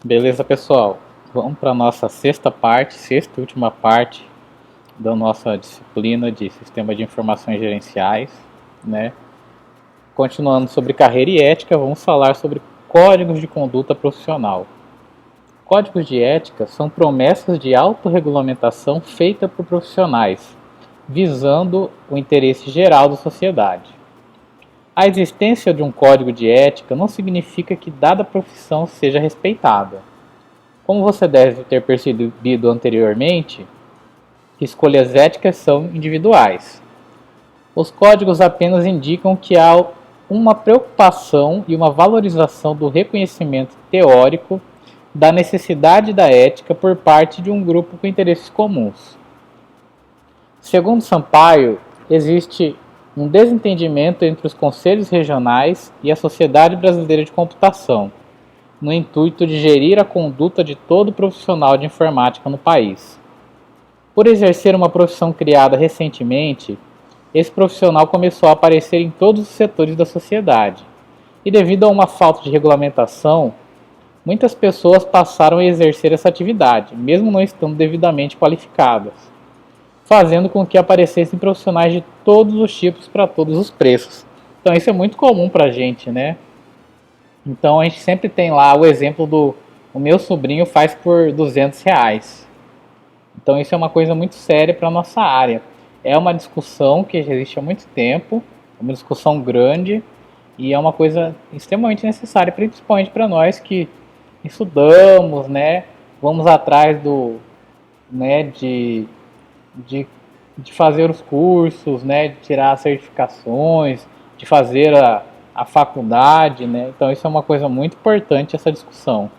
Beleza, pessoal? Vamos para a nossa sexta e última parte da nossa disciplina de Sistema de Informações Gerenciais, né? Continuando sobre carreira e ética, vamos falar sobre códigos de conduta profissional. Códigos de ética são promessas de autorregulamentação feitas por profissionais, visando o interesse geral da sociedade. A existência de um código de ética não significa que dada profissão seja respeitada. Como você deve ter percebido anteriormente, escolhas éticas são individuais. Os códigos apenas indicam que há uma preocupação e uma valorização do reconhecimento teórico da necessidade da ética por parte de um grupo com interesses comuns. Segundo Sampaio, existe um desentendimento entre os conselhos regionais e a Sociedade Brasileira de Computação, no intuito de gerir a conduta de todo profissional de informática no país. Por exercer uma profissão criada recentemente, esse profissional começou a aparecer em todos os setores da sociedade, e devido a uma falta de regulamentação, muitas pessoas passaram a exercer essa atividade, mesmo não estando devidamente qualificadas, fazendo com que aparecessem profissionais de todos os tipos para todos os preços. Então isso é muito comum para a gente, né? Então a gente sempre tem lá o exemplo do o meu sobrinho faz por R$ 200. Então isso é uma coisa muito séria para a nossa área. É uma discussão que já existe há muito tempo, uma discussão grande e é uma coisa extremamente necessária, principalmente para nós que estudamos, né? Vamos atrás né, de, de fazer os cursos, né, de tirar as certificações, de fazer a faculdade, né? Então isso é uma coisa muito importante, essa discussão.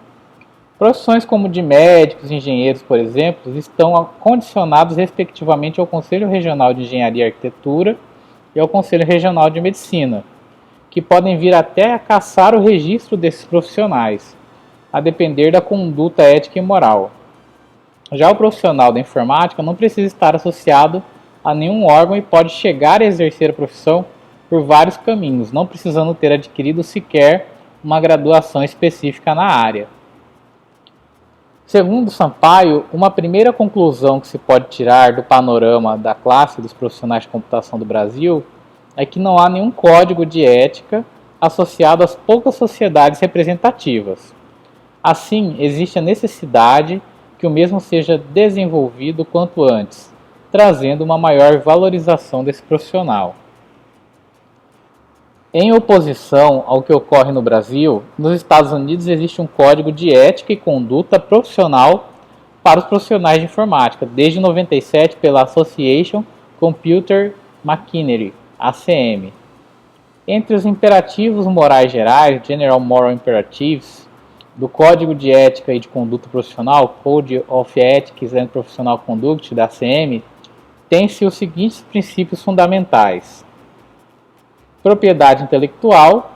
Profissões como de médicos e engenheiros, por exemplo, estão condicionados respectivamente ao Conselho Regional de Engenharia e Arquitetura e ao Conselho Regional de Medicina, que podem vir até a cassar o registro desses profissionais, a depender da conduta ética e moral. Já o profissional da informática não precisa estar associado a nenhum órgão e pode chegar a exercer a profissão por vários caminhos, não precisando ter adquirido sequer uma graduação específica na área. Segundo Sampaio, uma primeira conclusão que se pode tirar do panorama da classe dos profissionais de computação do Brasil é que não há nenhum código de ética associado às poucas sociedades representativas. Assim, existe a necessidade que o mesmo seja desenvolvido quanto antes, trazendo uma maior valorização desse profissional. Em oposição ao que ocorre no Brasil, nos Estados Unidos existe um código de ética e conduta profissional para os profissionais de informática, desde 97 pela Association Computer Machinery, ACM. Entre os imperativos morais gerais, General Moral Imperatives, do Código de Ética e de Conduta Profissional, Code of Ethics and Professional Conduct, da ACM, tem-se os seguintes princípios fundamentais. Propriedade intelectual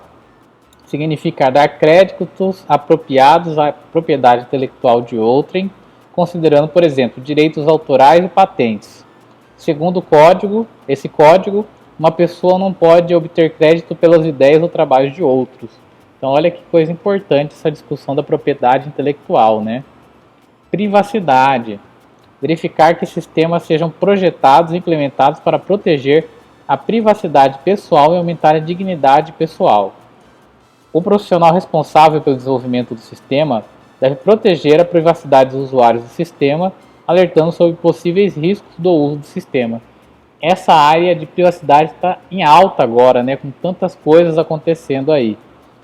significa dar créditos apropriados à propriedade intelectual de outrem, considerando, por exemplo, direitos autorais e patentes. Segundo esse código, uma pessoa não pode obter crédito pelas ideias ou trabalhos de outros. Então, olha que coisa importante essa discussão da propriedade intelectual, né? Privacidade. Verificar que sistemas sejam projetados e implementados para proteger a privacidade pessoal e aumentar a dignidade pessoal. O profissional responsável pelo desenvolvimento do sistema deve proteger a privacidade dos usuários do sistema, alertando sobre possíveis riscos do uso do sistema. Essa área de privacidade está em alta agora, né, com tantas coisas acontecendo aí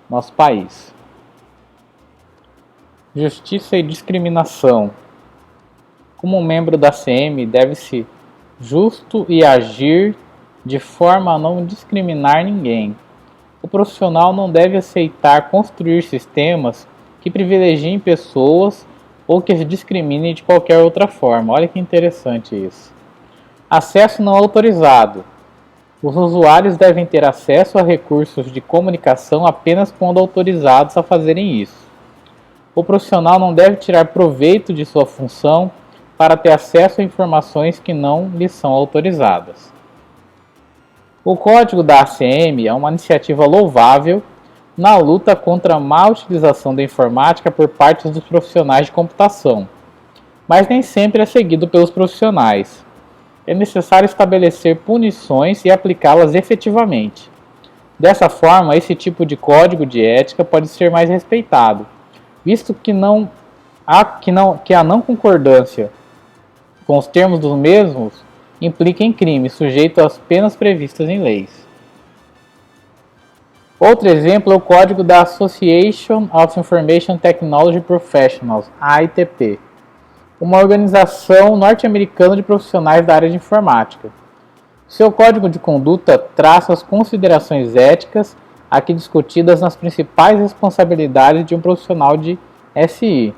no nosso país. Justiça e discriminação. Como membro da CM, deve-se justo e agir de forma a não discriminar ninguém. O profissional não deve aceitar construir sistemas que privilegiem pessoas ou que discriminem de qualquer outra forma. Olha que interessante isso. Acesso não autorizado. Os usuários devem ter acesso a recursos de comunicação apenas quando autorizados a fazerem isso. O profissional não deve tirar proveito de sua função para ter acesso a informações que não lhe são autorizadas. O código da ACM é uma iniciativa louvável na luta contra a má utilização da informática por parte dos profissionais de computação, mas nem sempre é seguido pelos profissionais. É necessário estabelecer punições e aplicá-las efetivamente. Dessa forma, esse tipo de código de ética pode ser mais respeitado, visto que a não concordância com os termos dos mesmos implica em crime, sujeito às penas previstas em leis. Outro exemplo é o código da Association of Information Technology Professionals, AITP, uma organização norte-americana de profissionais da área de informática. Seu código de conduta traça as considerações éticas aqui discutidas nas principais responsabilidades de um profissional de SI.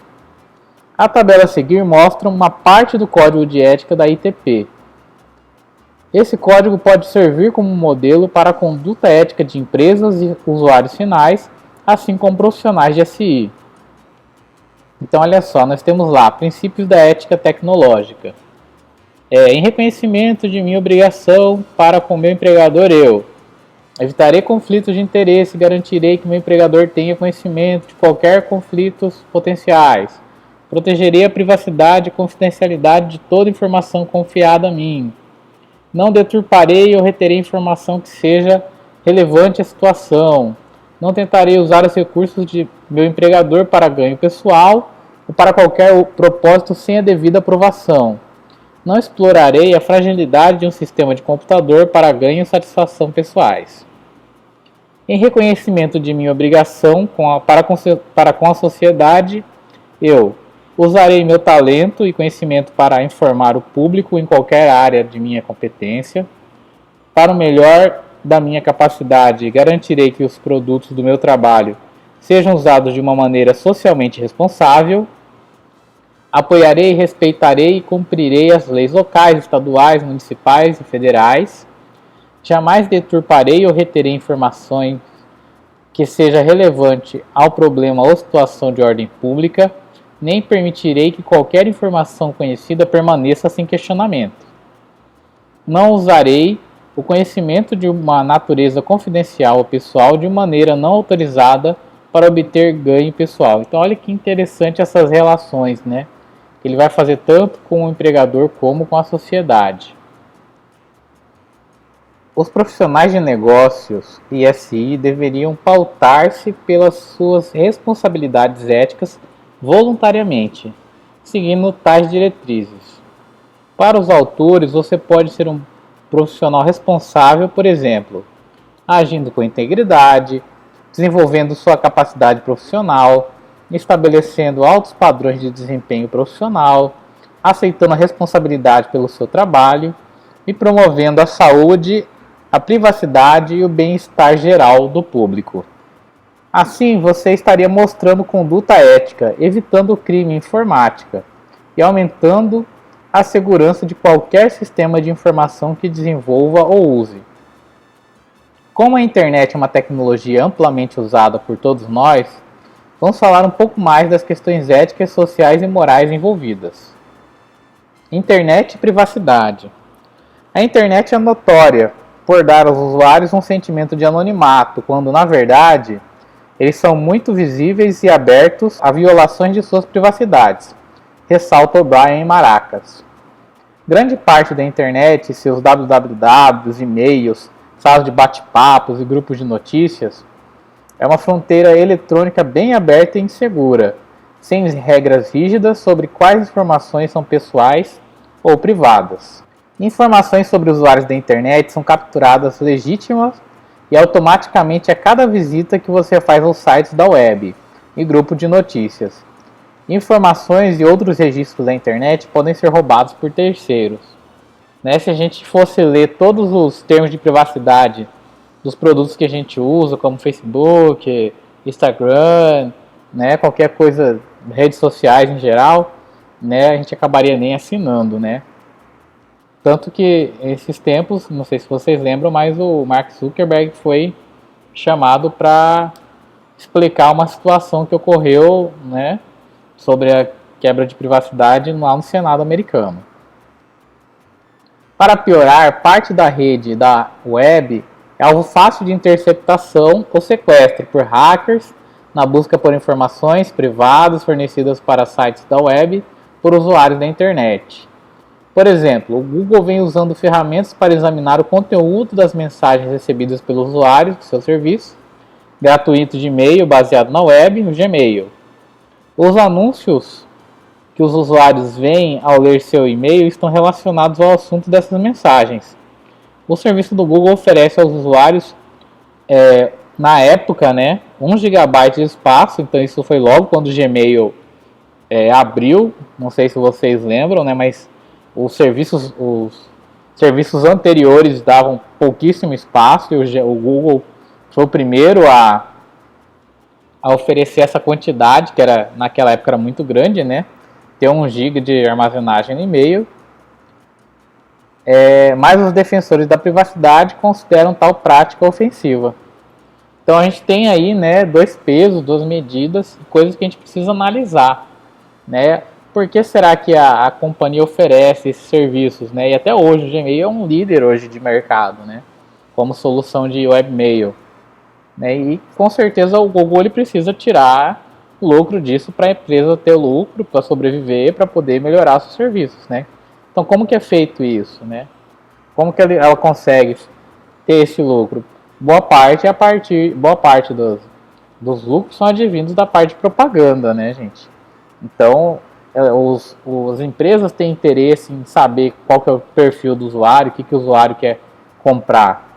A tabela a seguir mostra uma parte do código de ética da ITP. Esse código pode servir como modelo para a conduta ética de empresas e usuários finais, assim como profissionais de SI. Então, olha só, nós temos lá princípios da ética tecnológica. Em reconhecimento de minha obrigação para com meu empregador, eu evitarei conflitos de interesse e garantirei que meu empregador tenha conhecimento de qualquer conflitos potenciais. Protegerei a privacidade e confidencialidade de toda informação confiada a mim. Não deturparei ou reterei informação que seja relevante à situação. Não tentarei usar os recursos de meu empregador para ganho pessoal ou para qualquer propósito sem a devida aprovação. Não explorarei a fragilidade de um sistema de computador para ganho e satisfação pessoais. Em reconhecimento de minha obrigação para com a sociedade, eu usarei meu talento e conhecimento para informar o público em qualquer área de minha competência. Para o melhor da minha capacidade, garantirei que os produtos do meu trabalho sejam usados de uma maneira socialmente responsável. Apoiarei, respeitarei e cumprirei as leis locais, estaduais, municipais e federais. Jamais deturparei ou reterei informações que seja relevante ao problema ou situação de ordem pública, nem permitirei que qualquer informação conhecida permaneça sem questionamento. Não usarei o conhecimento de uma natureza confidencial ou pessoal de maneira não autorizada para obter ganho pessoal. Então, olha que interessante essas relações, né? Ele vai fazer tanto com o empregador como com a sociedade. Os profissionais de negócios e SI deveriam pautar-se pelas suas responsabilidades éticas voluntariamente, seguindo tais diretrizes. Para os autores, você pode ser um profissional responsável, por exemplo, agindo com integridade, desenvolvendo sua capacidade profissional, estabelecendo altos padrões de desempenho profissional, aceitando a responsabilidade pelo seu trabalho e promovendo a saúde, a privacidade e o bem-estar geral do público. Assim, você estaria mostrando conduta ética, evitando o crime em informática e aumentando a segurança de qualquer sistema de informação que desenvolva ou use. Como a internet é uma tecnologia amplamente usada por todos nós, vamos falar um pouco mais das questões éticas, sociais e morais envolvidas. Internet e privacidade. A internet é notória por dar aos usuários um sentimento de anonimato, quando, na verdade, eles são muito visíveis e abertos a violações de suas privacidades, ressalta O'Brien Maracas. Grande parte da internet, seus wwws, e-mails, salas de bate-papos e grupos de notícias, é uma fronteira eletrônica bem aberta e insegura, sem regras rígidas sobre quais informações são pessoais ou privadas. Informações sobre usuários da internet são capturadas legítimas e automaticamente a cada visita que você faz aos sites da web e grupo de notícias. Informações e outros registros da internet podem ser roubados por terceiros. Se a gente fosse ler todos os termos de privacidade dos produtos que a gente usa, como Facebook, Instagram, qualquer coisa, redes sociais em geral, a gente acabaria nem assinando, Tanto que esses tempos, não sei se vocês lembram, mas o Mark Zuckerberg foi chamado para explicar uma situação que ocorreu, sobre a quebra de privacidade lá no Senado americano. Para piorar, parte da rede da web É alvo fácil de interceptação ou sequestro por hackers na busca por informações privadas fornecidas para sites da web por usuários da internet. Por exemplo, o Google vem usando ferramentas para examinar o conteúdo das mensagens recebidas pelos usuários do seu serviço gratuito de e-mail baseado na web, no Gmail. Os anúncios que os usuários veem ao ler seu e-mail estão relacionados ao assunto dessas mensagens. O serviço do Google oferece aos usuários, na época, 1 GB de espaço, então isso foi logo quando o Gmail abriu, não sei se vocês lembram, mas os serviços anteriores davam pouquíssimo espaço e o Google foi o primeiro a oferecer essa quantidade, que naquela época era muito grande, ter 1 GB de armazenagem no e-mail. Mas os defensores da privacidade consideram tal prática ofensiva. Então a gente tem aí 2 pesos, 2 medidas, coisas que a gente precisa analisar. Por que será que a companhia oferece esses serviços? E até hoje o Gmail é um líder hoje de mercado, como solução de webmail. E com certeza o Google ele precisa tirar lucro disso para a empresa ter lucro, para sobreviver, para poder melhorar seus serviços. Então como que é feito isso? Como que ela consegue ter esse lucro? Boa parte dos lucros são advindos da parte de propaganda, gente. Então as empresas têm interesse em saber qual que é o perfil do usuário, o que o usuário quer comprar,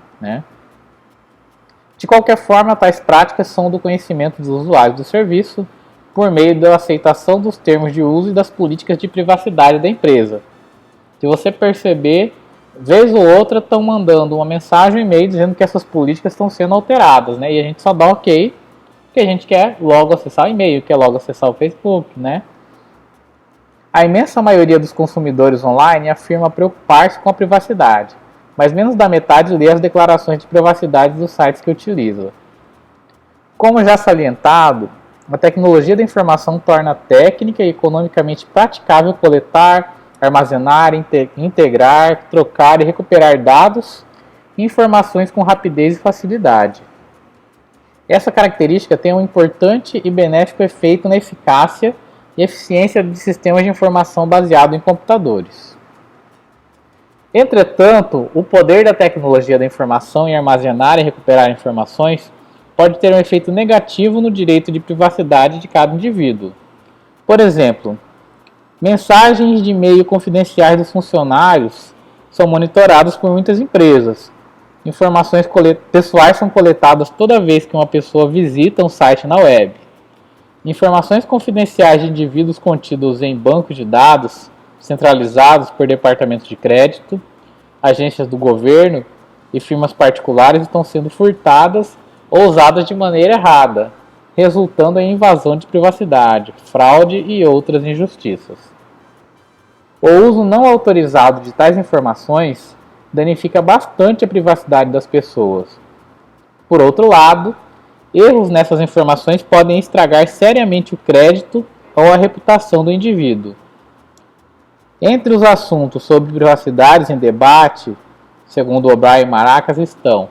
De qualquer forma, tais práticas são do conhecimento dos usuários do serviço por meio da aceitação dos termos de uso e das políticas de privacidade da empresa. Se você perceber, vez ou outra estão mandando uma mensagem, um e-mail dizendo que essas políticas estão sendo alteradas, e a gente só dá ok, porque a gente quer logo acessar o e-mail, quer logo acessar o Facebook, A imensa maioria dos consumidores online afirma preocupar-se com a privacidade, mas menos da metade lê as declarações de privacidade dos sites que utiliza. Como já salientado, a tecnologia da informação torna técnica e economicamente praticável coletar, armazenar, integrar, trocar e recuperar dados e informações com rapidez e facilidade. Essa característica tem um importante e benéfico efeito na eficácia e eficiência de sistemas de informação baseados em computadores. Entretanto, o poder da tecnologia da informação em armazenar e recuperar informações pode ter um efeito negativo no direito de privacidade de cada indivíduo. Por exemplo, mensagens de e-mail confidenciais dos funcionários são monitoradas por muitas empresas. Informações pessoais são coletadas toda vez que uma pessoa visita um site na web. Informações confidenciais de indivíduos contidos em bancos de dados centralizados por departamentos de crédito, agências do governo e firmas particulares estão sendo furtadas ou usadas de maneira errada, resultando em invasão de privacidade, fraude e outras injustiças. O uso não autorizado de tais informações danifica bastante a privacidade das pessoas. Por outro lado, erros nessas informações podem estragar seriamente o crédito ou a reputação do indivíduo. Entre os assuntos sobre privacidade em debate, segundo O'Brien e Maracas, estão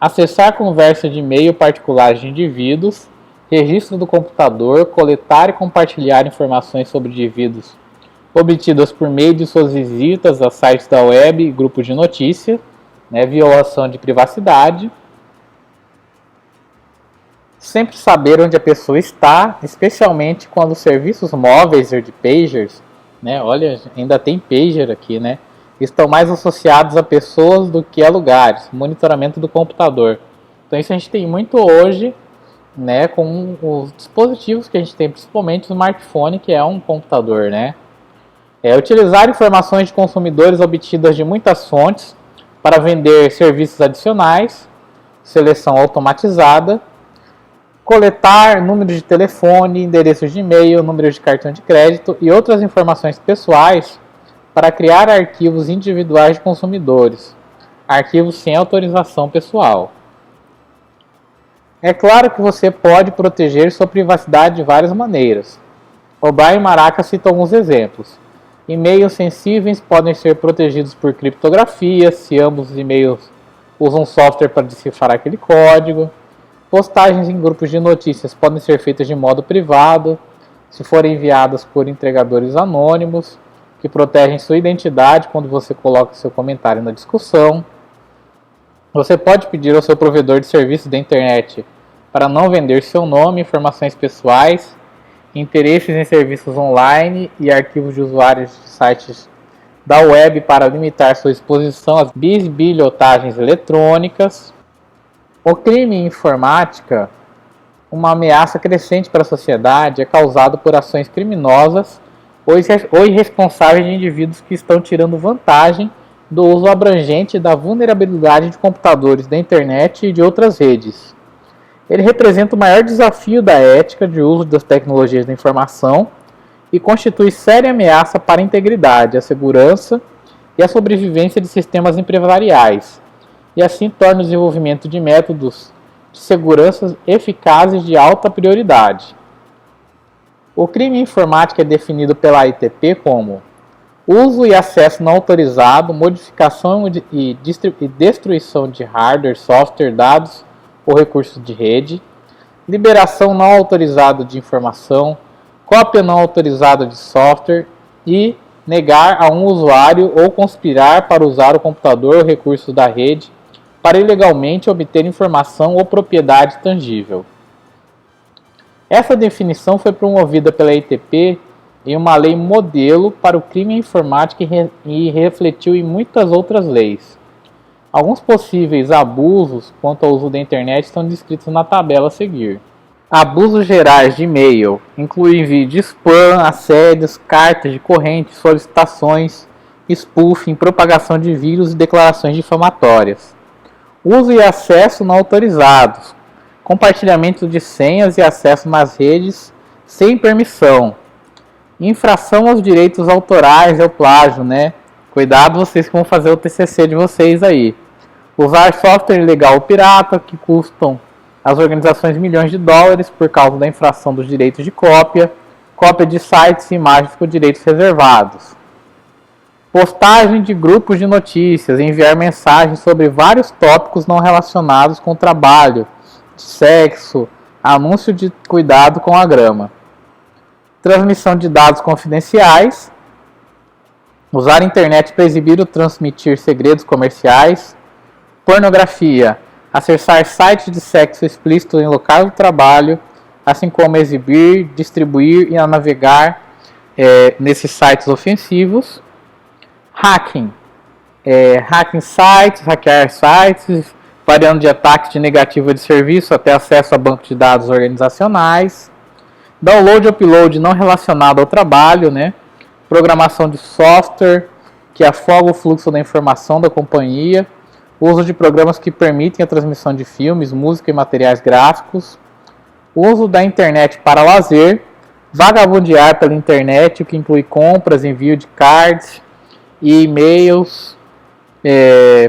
acessar conversas de e-mail particulares de indivíduos, registro do computador, coletar e compartilhar informações sobre indivíduos obtidas por meio de suas visitas a sites da web e grupos de notícia, violação de privacidade. Sempre saber onde a pessoa está, especialmente quando os serviços móveis ou de pagers, olha, ainda tem pager aqui, estão mais associados a pessoas do que a lugares, monitoramento do computador. Então isso a gente tem muito hoje, com os dispositivos que a gente tem, principalmente o smartphone, que é um computador, utilizar informações de consumidores obtidas de muitas fontes para vender serviços adicionais, seleção automatizada, coletar números de telefone, endereços de e-mail, números de cartão de crédito e outras informações pessoais para criar arquivos individuais de consumidores, arquivos sem autorização pessoal. É claro que você pode proteger sua privacidade de várias maneiras. O'Brien e Maracas citam alguns exemplos. E-mails sensíveis podem ser protegidos por criptografia, se ambos os e-mails usa um software para decifrar aquele código. Postagens em grupos de notícias podem ser feitas de modo privado, se forem enviadas por entregadores anônimos, que protegem sua identidade quando você coloca seu comentário na discussão. Você pode pedir ao seu provedor de serviços da internet para não vender seu nome, informações pessoais, interesses em serviços online e arquivos de usuários de sites da web para limitar sua exposição às bisbilhotagens eletrônicas. O crime em informática, uma ameaça crescente para a sociedade, é causado por ações criminosas ou irresponsáveis de indivíduos que estão tirando vantagem do uso abrangente da vulnerabilidade de computadores, da internet e de outras redes. Ele representa o maior desafio da ética de uso das tecnologias da informação e constitui séria ameaça para a integridade, a segurança e a sobrevivência de sistemas empresariais, e assim torna o desenvolvimento de métodos de segurança eficazes de alta prioridade. O crime informático é definido pela AITP como uso e acesso não autorizado, modificação e destruição de hardware, software, dados ou recursos de rede, liberação não autorizada de informação, cópia não autorizada de software e negar a um usuário ou conspirar para usar o computador ou recursos da rede para ilegalmente obter informação ou propriedade tangível. Essa definição foi promovida pela AITP em uma lei modelo para o crime informático e refletiu em muitas outras leis. Alguns possíveis abusos quanto ao uso da internet estão descritos na tabela a seguir. Abusos gerais de e-mail incluem envio de spam, assédios, cartas de corrente, solicitações, spoofing, propagação de vírus e declarações difamatórias. Uso e acesso não autorizados, compartilhamento de senhas e acesso nas redes sem permissão, infração aos direitos autorais e ao plágio, né? Cuidado vocês que vão fazer o TCC de vocês aí. Usar software ilegal ou pirata que custam às organizações milhões de dólares por causa da infração dos direitos de cópia, cópia de sites e imagens com direitos reservados. Postagem de grupos de notícias, enviar mensagens sobre vários tópicos não relacionados com trabalho, sexo, anúncio de cuidado com a grama. Transmissão de dados confidenciais, usar a internet para exibir ou transmitir segredos comerciais, pornografia, acessar sites de sexo explícito em local de trabalho, assim como exibir, distribuir e navegar nesses sites ofensivos. Hacking, hacking sites, hackear sites, variando de ataque de negativa de serviço até acesso a banco de dados organizacionais. Download e upload não relacionado ao trabalho, né? Programação de software que afoga o fluxo da informação da companhia, uso de programas que permitem a transmissão de filmes, música e materiais gráficos, uso da internet para lazer, vagabundear pela internet, o que inclui compras, envio de cards e e-mails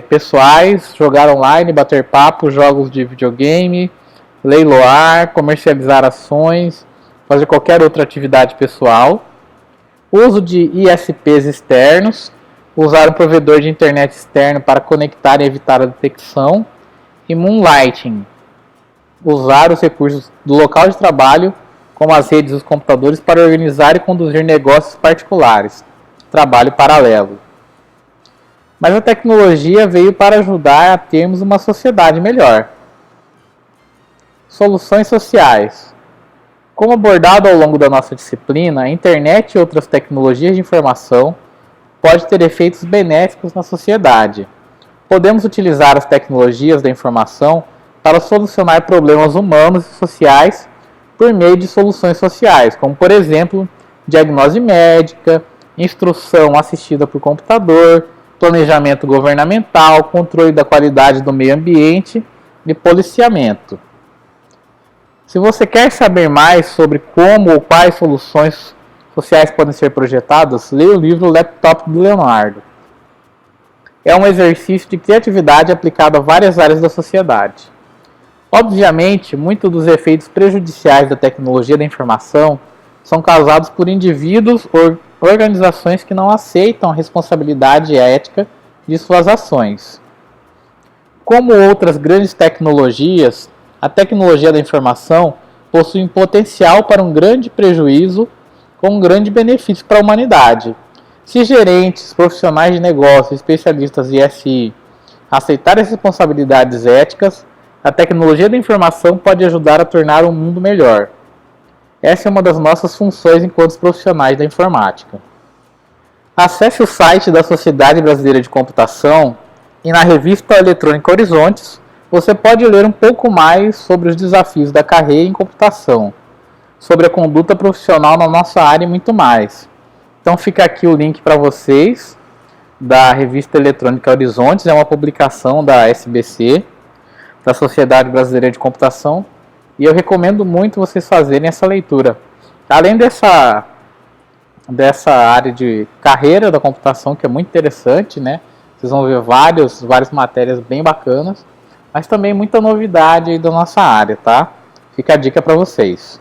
pessoais, jogar online, bater papo, jogos de videogame, leiloar, comercializar ações, fazer qualquer outra atividade pessoal. Uso de ISPs externos, usar um provedor de internet externo para conectar e evitar a detecção. E moonlighting, usar os recursos do local de trabalho, como as redes e os computadores, para organizar e conduzir negócios particulares, trabalho paralelo. Mas a tecnologia veio para ajudar a termos uma sociedade melhor. Soluções sociais. Como abordado ao longo da nossa disciplina, a internet e outras tecnologias de informação pode ter efeitos benéficos na sociedade. Podemos utilizar as tecnologias da informação para solucionar problemas humanos e sociais por meio de soluções sociais, como, por exemplo, diagnose médica, instrução assistida por computador, planejamento governamental, controle da qualidade do meio ambiente e policiamento. Se você quer saber mais sobre como ou quais soluções sociais podem ser projetadas, leia o livro Laptop do Leonardo. É um exercício de criatividade aplicado a várias áreas da sociedade. Obviamente, muitos dos efeitos prejudiciais da tecnologia da informação são causados por indivíduos ou organizações que não aceitam a responsabilidade ética de suas ações. Como outras grandes tecnologias, a tecnologia da informação possui um potencial para um grande prejuízo com um grande benefício para a humanidade. Se gerentes, profissionais de negócio, especialistas de SI aceitarem as responsabilidades éticas, a tecnologia da informação pode ajudar a tornar o mundo melhor. Essa é uma das nossas funções enquanto profissionais da informática. Acesse o site da Sociedade Brasileira de Computação e na revista eletrônica Horizontes você pode ler um pouco mais sobre os desafios da carreira em computação, sobre a conduta profissional na nossa área e muito mais. Então fica aqui o link para vocês da revista eletrônica Horizontes, é uma publicação da SBC, da Sociedade Brasileira de Computação, e eu recomendo muito vocês fazerem essa leitura. Além dessa área de carreira da computação, que é muito interessante, né? Vocês vão ver várias matérias bem bacanas, mas também muita novidade aí da nossa área, tá? Fica a dica para vocês.